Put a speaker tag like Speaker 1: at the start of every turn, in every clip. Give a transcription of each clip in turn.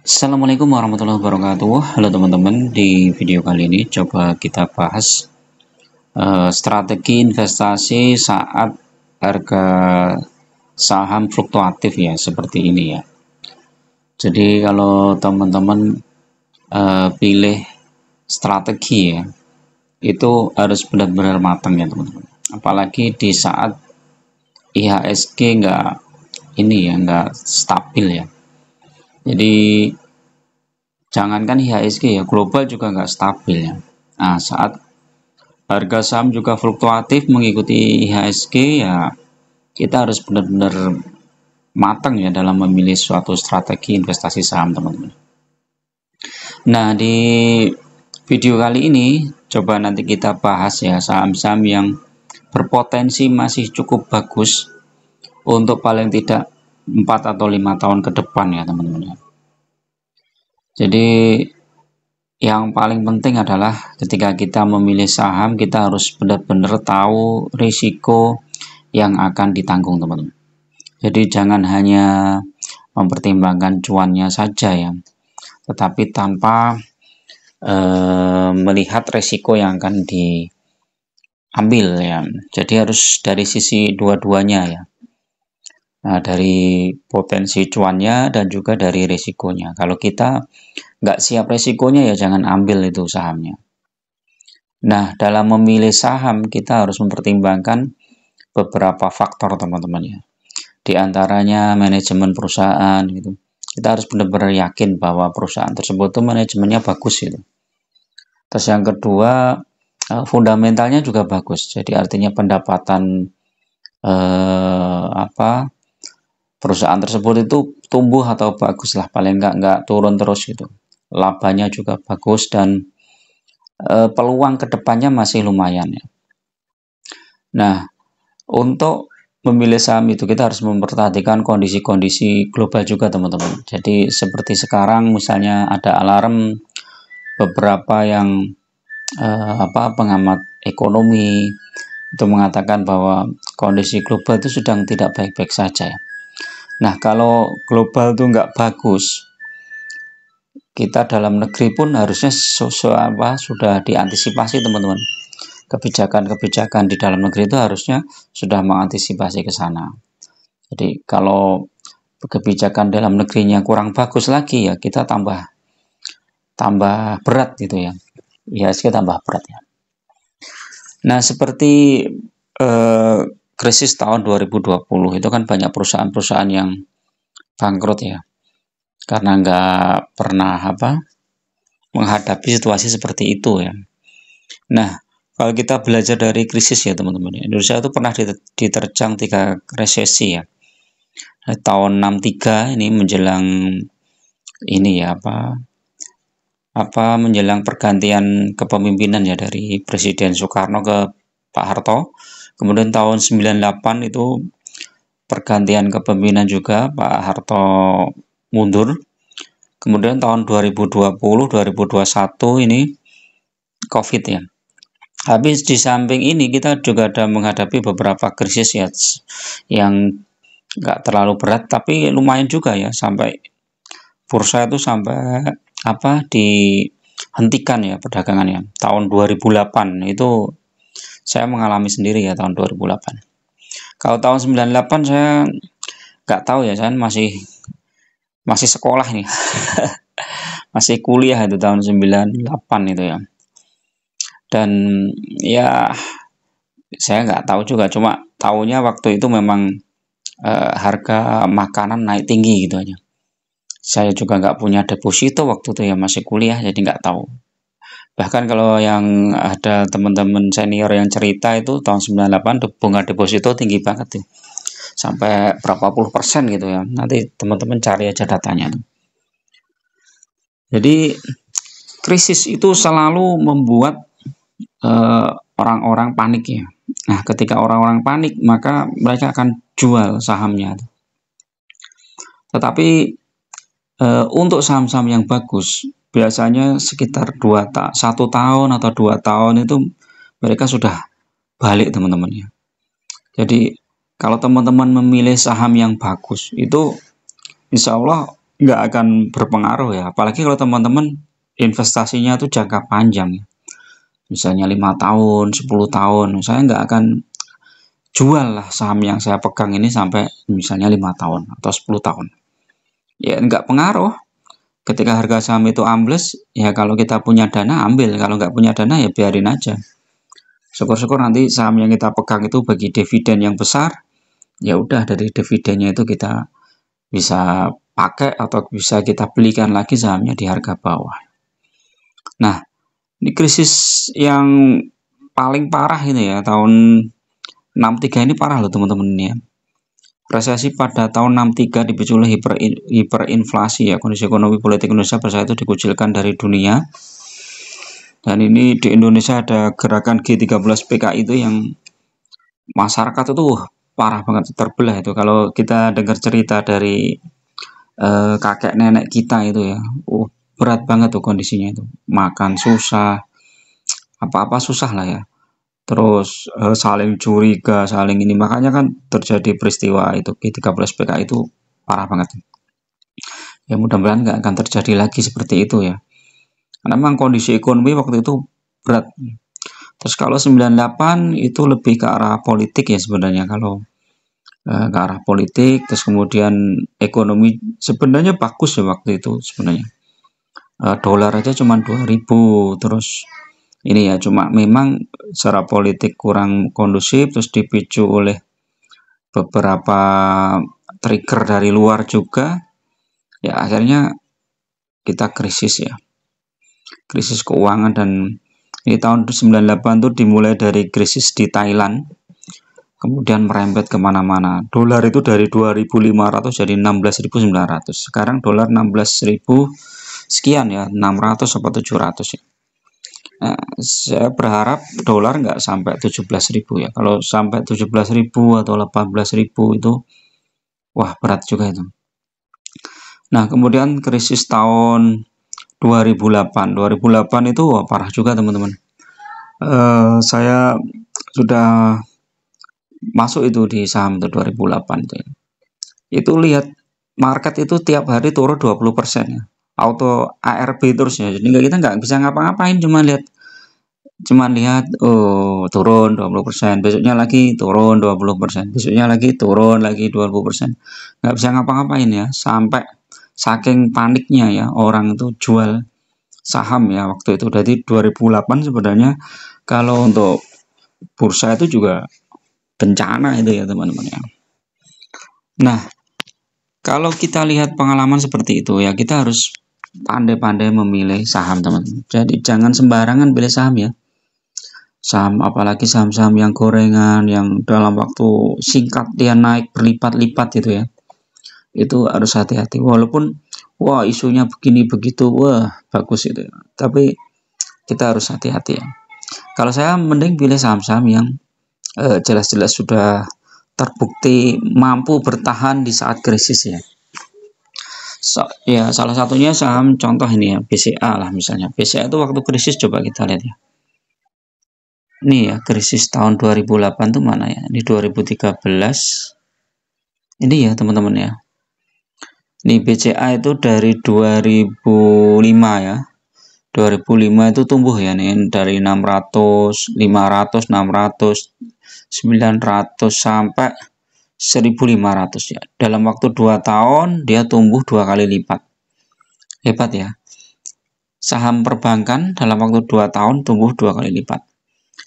Speaker 1: Assalamualaikum warahmatullahi wabarakatuh. Halo teman-teman, di video kali ini coba kita bahas strategi investasi saat harga saham fluktuatif ya, seperti ini ya. Jadi kalau teman-teman pilih strategi ya, itu harus benar-benar matang ya teman-teman. Apalagi di saat IHSG nggak stabil ya. Jadi jangankan IHSG ya, global juga nggak stabil ya. Nah, saat harga saham juga fluktuatif mengikuti IHSG ya, kita harus benar-benar matang ya dalam memilih suatu strategi investasi saham teman-teman. Nah, di video kali ini coba nanti kita bahas ya saham-saham yang berpotensi masih cukup bagus untuk paling tidak 4 atau 5 tahun ke depan ya teman-teman. Jadi yang paling penting adalah ketika kita memilih saham, kita harus benar-benar tahu risiko yang akan ditanggung teman-teman. Jadi jangan hanya mempertimbangkan cuannya saja ya, tetapi tanpa melihat risiko yang akan diambil ya. Jadi harus dari sisi dua-duanya ya. Nah, dari potensi cuannya dan juga dari risikonya. Kalau kita nggak siap risikonya ya jangan ambil itu sahamnya. Nah, dalam memilih saham kita harus mempertimbangkan beberapa faktor teman-teman ya. Di antaranya manajemen perusahaan gitu. Kita harus benar-benar yakin bahwa perusahaan tersebut itu manajemennya bagus gitu. Terus yang kedua, fundamentalnya juga bagus. Jadi artinya pendapatan perusahaan tersebut itu tumbuh atau bagus lah, paling nggak turun terus gitu. Labanya juga bagus dan peluang kedepannya masih lumayan ya. Nah, untuk memilih saham itu kita harus memperhatikan kondisi-kondisi global juga teman-teman. Jadi seperti sekarang misalnya ada alarm beberapa yang pengamat ekonomi itu mengatakan bahwa kondisi global itu sedang tidak baik-baik saja ya. Nah, kalau global itu nggak bagus, kita dalam negeri pun harusnya sudah diantisipasi teman-teman. Kebijakan-kebijakan di dalam negeri itu harusnya sudah mengantisipasi ke sana. Jadi kalau kebijakan dalam negerinya kurang bagus lagi ya kita tambah berat gitu ya. IHSG tambah berat ya. Nah, seperti krisis tahun 2020 itu kan banyak perusahaan-perusahaan yang bangkrut ya. Karena nggak pernah menghadapi situasi seperti itu ya. Nah, kalau kita belajar dari krisis ya teman-teman, Indonesia itu pernah diterjang 3 resesi ya. Tahun 63 ini menjelang ini ya menjelang pergantian kepemimpinan ya dari Presiden Soekarno ke Pak Harto. Kemudian tahun 98 itu pergantian kepemimpinan juga, Pak Harto mundur. Kemudian tahun 2020 2021 ini Covid ya. Habis di samping ini kita juga ada menghadapi beberapa krisis ya yang nggak terlalu berat tapi lumayan juga ya, sampai bursa itu sampai dihentikan ya perdagangannya. Tahun 2008 itu saya mengalami sendiri ya tahun 2008. Kalau tahun 98 saya nggak tahu ya, saya masih sekolah nih. Masih kuliah itu tahun 98 itu ya. Dan ya saya nggak tahu juga, cuma tahunya waktu itu memang harga makanan naik tinggi gitu aja. Saya juga nggak punya deposito waktu itu ya, masih kuliah jadi nggak tahu. Bahkan kalau yang ada teman-teman senior yang cerita itu tahun 98 bunga deposito tinggi banget tuh. Sampai berapa puluh persen gitu ya. Nanti teman-teman cari aja datanya. Jadi krisis itu selalu membuat orang-orang panik ya. Nah, ketika orang-orang panik maka mereka akan jual sahamnya. Tetapi untuk saham-saham yang bagus biasanya sekitar 1 tahun atau 2 tahun itu mereka sudah balik teman-teman ya. Jadi kalau teman-teman memilih saham yang bagus itu insya Allah nggak akan berpengaruh ya. Apalagi kalau teman-teman investasinya tuh jangka panjang ya. Misalnya 5 tahun, 10 tahun, saya nggak akan jual lah saham yang saya pegang ini sampai misalnya 5 tahun atau 10 tahun. Ya nggak pengaruh. Ketika harga saham itu ambles, ya kalau kita punya dana ambil, kalau nggak punya dana ya biarin aja. Syukur-syukur nanti saham yang kita pegang itu bagi dividen yang besar, ya udah dari dividennya itu kita bisa pakai atau bisa kita belikan lagi sahamnya di harga bawah. Nah, ini krisis yang paling parah ini ya, tahun 63 ini parah loh teman-teman ini ya. Resesi pada tahun 63 dipicu oleh hiperinflasi ya, kondisi ekonomi politik Indonesia pada saat itu dikucilkan dari dunia. Dan ini di Indonesia ada gerakan G13 PKI itu yang masyarakat itu parah banget terbelah itu. Kalau kita dengar cerita dari kakek nenek kita itu ya, berat banget tuh kondisinya itu. Makan susah, apa-apa susah lah ya. Terus saling curiga, saling ini, makanya kan terjadi peristiwa itu G13 PKI itu parah banget. Ya mudah-mudahan nggak akan terjadi lagi seperti itu ya. Karena memang kondisi ekonomi waktu itu berat. Terus kalau 98 itu lebih ke arah politik ya sebenarnya, kalau ke arah politik, terus kemudian ekonomi sebenarnya bagus ya waktu itu sebenarnya. Dolar aja cuma 2000, terus ini ya cuma memang secara politik kurang kondusif, terus dipicu oleh beberapa trigger dari luar juga, ya akhirnya kita krisis ya, krisis keuangan. Dan ini tahun 98 tuh dimulai dari krisis di Thailand, kemudian merembet kemana-mana. Dolar itu dari 2.500 jadi 16.900, sekarang dolar 16.000 sekian ya, 600 atau 700 ya. Nah, saya berharap dolar nggak sampai 17.000 ya. Kalau sampai 17.000 atau 18.000 itu wah berat juga itu. Nah, kemudian krisis tahun 2008 itu wah, parah juga teman-teman. Saya sudah masuk itu di saham itu 2008 itu. Itu lihat market itu tiap hari turun 20% ya. Auto ARB terus ya. Jadi kita nggak bisa ngapa-ngapain, cuma lihat oh turun 20%, besoknya lagi turun 20%, besoknya lagi turun lagi 20%. Nggak bisa ngapa-ngapain ya, sampai saking paniknya ya orang itu jual saham ya waktu itu. Jadi 2008 sebenarnya kalau untuk bursa itu juga bencana itu ya teman-teman ya. Nah, kalau kita lihat pengalaman seperti itu ya, kita harus pandai-pandai memilih saham teman-teman. Jadi jangan sembarangan pilih saham ya. Saham, apalagi saham-saham yang gorengan, yang dalam waktu singkat dia naik berlipat-lipat gitu ya. Itu harus hati-hati. Walaupun wah isunya begini begitu, wah bagus itu. Tapi kita harus hati-hati ya. Kalau saya mending pilih saham-saham yang jelas-jelas sudah terbukti mampu bertahan di saat krisis ya. Ya salah satunya saham contoh ini ya, BCA lah misalnya. BCA itu waktu krisis coba kita lihat ya. Ini ya krisis tahun 2008 tuh mana ya? Ini 2013. Ini ya teman-teman ya. Ini BCA itu dari 2005 ya. 2005 itu tumbuh ya nih dari 600, 500, 600, 900 sampai 1.500 ya. Dalam waktu 2 tahun dia tumbuh 2 kali lipat. Hebat ya. Saham perbankan dalam waktu 2 tahun tumbuh 2 kali lipat.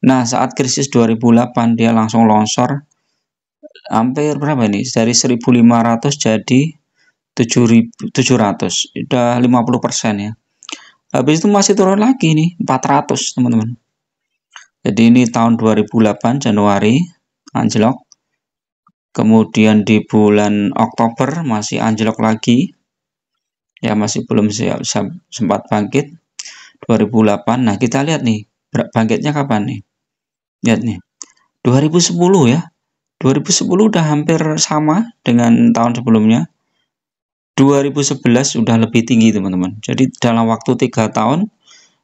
Speaker 1: Nah, saat krisis 2008 dia langsung longsor hampir berapa ini? Dari 1.500 jadi 7.700. Udah 50% ya. Habis itu masih turun lagi nih, 400 teman-teman. Jadi ini tahun 2008 Januari anjlok. Kemudian di bulan Oktober masih anjlok lagi. Ya masih belum sempat bangkit. 2008. Nah, kita lihat nih, bangkitnya kapan nih? Lihat nih. 2010 ya. 2010 udah hampir sama dengan tahun sebelumnya. 2011 sudah lebih tinggi teman-teman. Jadi dalam waktu 3 tahun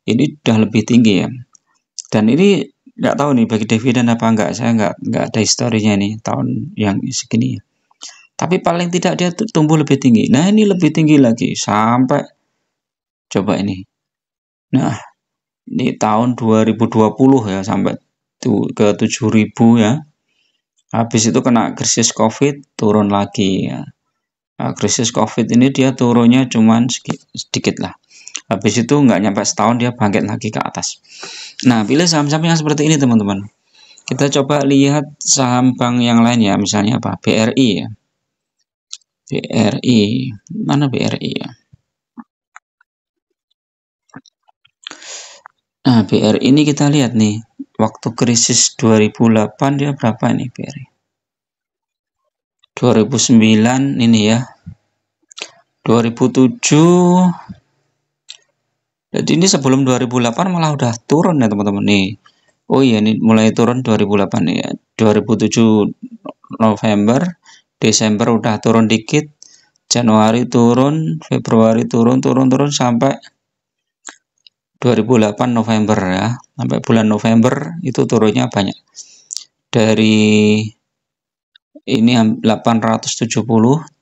Speaker 1: ini udah lebih tinggi ya. Dan ini nggak tahu nih bagi dividen apa enggak. Saya nggak ada historinya nih tahun yang segini ya. Tapi paling tidak dia tumbuh lebih tinggi. Nah, ini lebih tinggi lagi sampai coba ini. Nah, ini tahun 2020 ya sampai ke 7.000 ya. Habis itu kena krisis Covid, turun lagi ya. Nah, krisis Covid ini dia turunnya cuman sedikit lah. Habis itu nggak nyampe setahun dia bangkit lagi ke atas. Nah, pilih saham-saham yang seperti ini teman-teman. Kita coba lihat saham bank yang lain ya, misalnya apa? BRI ya. BRI, mana BRI ya? Nah, BRI ini kita lihat nih, waktu krisis 2008 dia berapa nih BRI? 2009 ini ya. 2007. Jadi ini sebelum 2008 malah udah turun ya teman-teman nih. Oh iya, ini mulai turun 2008 nih ya. 2007 November, Desember udah turun dikit, Januari turun, Februari turun sampai 2008 November ya. Sampai bulan November itu turunnya banyak. Dari ini 870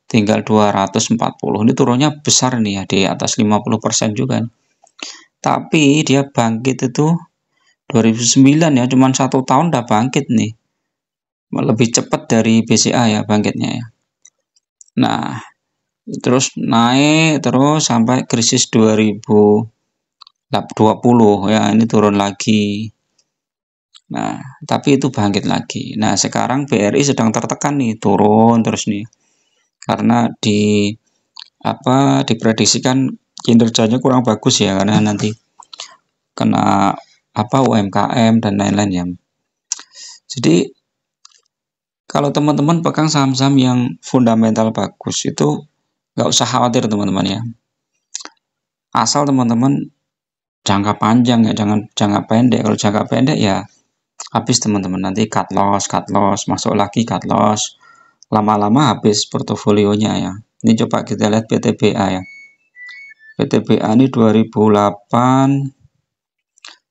Speaker 1: tinggal 240. Ini turunnya besar nih ya, di atas 50% juga. Tapi dia bangkit itu 2009 ya, cuman 1 tahun udah bangkit nih. Lebih cepat dari BCA ya bangkitnya ya. Nah, terus naik terus sampai krisis 2020 ya, ini turun lagi. Nah, tapi itu bangkit lagi. Nah, sekarang BRI sedang tertekan nih, turun terus nih. Karena diprediksikan kinerjanya kurang bagus ya, karena nanti kena UMKM dan lain-lain ya. Jadi kalau teman-teman pegang saham-saham yang fundamental bagus itu nggak usah khawatir teman-teman ya. Asal teman-teman jangka panjang ya, jangan jangka pendek. Kalau jangka pendek ya habis teman-teman, nanti cut loss, masuk lagi cut loss, lama-lama habis portofolionya ya. Ini coba kita lihat PTBA ya. PTBA ini 2008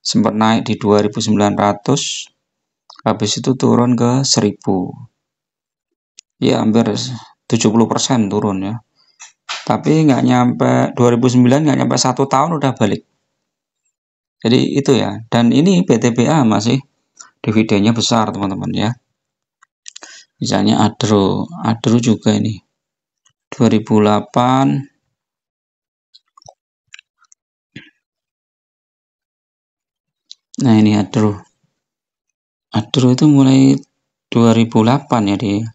Speaker 1: sempat naik di 2.900, habis itu turun ke 1.000. Ya hampir 70% turun ya. Tapi nggak nyampe 2009, nggak nyampe 1 tahun udah balik. Jadi itu ya. Dan ini PTBA masih dividennya besar teman-teman ya. Misalnya Adro juga ini 2008. Nah ini Adro itu mulai 2008 ya dia.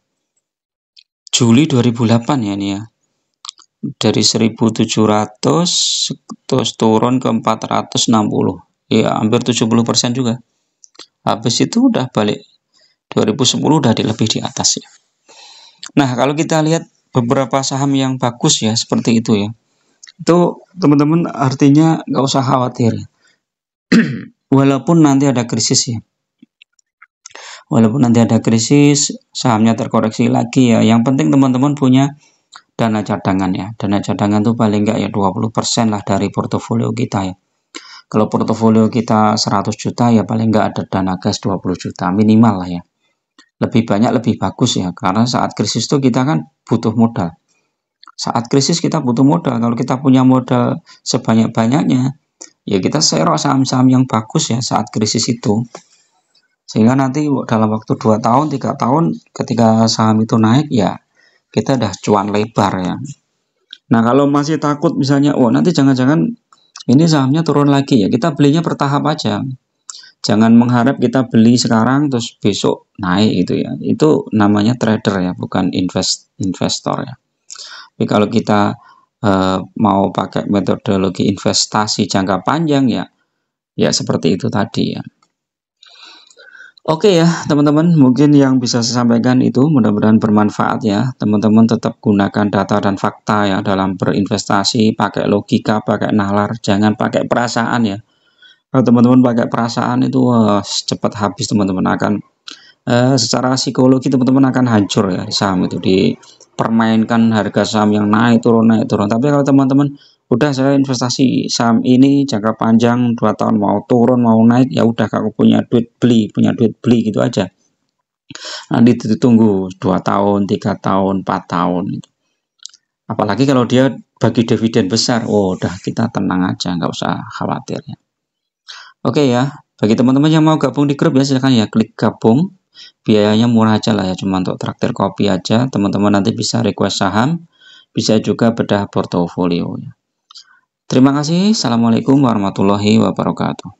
Speaker 1: Juli 2008 ya ini ya. Dari 1.700 terus turun ke 460. Ya hampir 70% juga. Habis itu udah balik 2010 udah lebih di atas ya. Nah, kalau kita lihat beberapa saham yang bagus ya seperti itu ya. Itu teman-teman artinya nggak usah khawatir. Walaupun nanti ada krisis ya. Walaupun nanti ada krisis, sahamnya terkoreksi lagi ya. Yang penting teman-teman punya dana cadangan ya. Dana cadangan tuh paling nggak ya 20% lah dari portofolio kita ya. Kalau portofolio kita 100 juta ya paling nggak ada dana gas 20 juta minimal lah ya. Lebih banyak lebih bagus ya, karena saat krisis tuh kita kan butuh modal. Saat krisis kita butuh modal. Kalau kita punya modal sebanyak-banyaknya, ya kita serok saham-saham yang bagus ya saat krisis itu. Sehingga nanti dalam waktu 2 tahun, 3 tahun ketika saham itu naik ya kita udah cuan lebar ya. Nah, kalau masih takut misalnya, nanti jangan-jangan ini sahamnya turun lagi ya, kita belinya bertahap aja. Jangan mengharap kita beli sekarang terus besok naik gitu ya. Itu namanya trader ya, bukan investor ya. Tapi kalau kita mau pakai metodologi investasi jangka panjang ya seperti itu tadi ya. Oke ya teman-teman, mungkin yang bisa saya sampaikan itu mudah-mudahan bermanfaat ya. Teman-teman tetap gunakan data dan fakta ya dalam berinvestasi, pakai logika, pakai nalar, jangan pakai perasaan ya. Kalau teman-teman pakai perasaan itu cepat habis teman-teman, akan secara psikologi teman-teman akan hancur ya saham itu, dipermainkan harga saham yang naik turun. Tapi kalau teman-teman udah saya investasi saham ini jangka panjang 2 tahun, mau turun mau naik ya udah, kalau punya duit beli gitu aja. Nanti ditunggu 2 tahun, 3 tahun, 4 tahun itu. Apalagi kalau dia bagi dividen besar, oh udah kita tenang aja, nggak usah khawatir ya. Oke ya, bagi teman-teman yang mau gabung di grup ya silahkan ya klik gabung. Biayanya murah aja lah ya, cuma untuk traktir kopi aja. Teman-teman nanti bisa request saham, bisa juga bedah portofolio ya. Terima kasih. Assalamualaikum warahmatullahi wabarakatuh.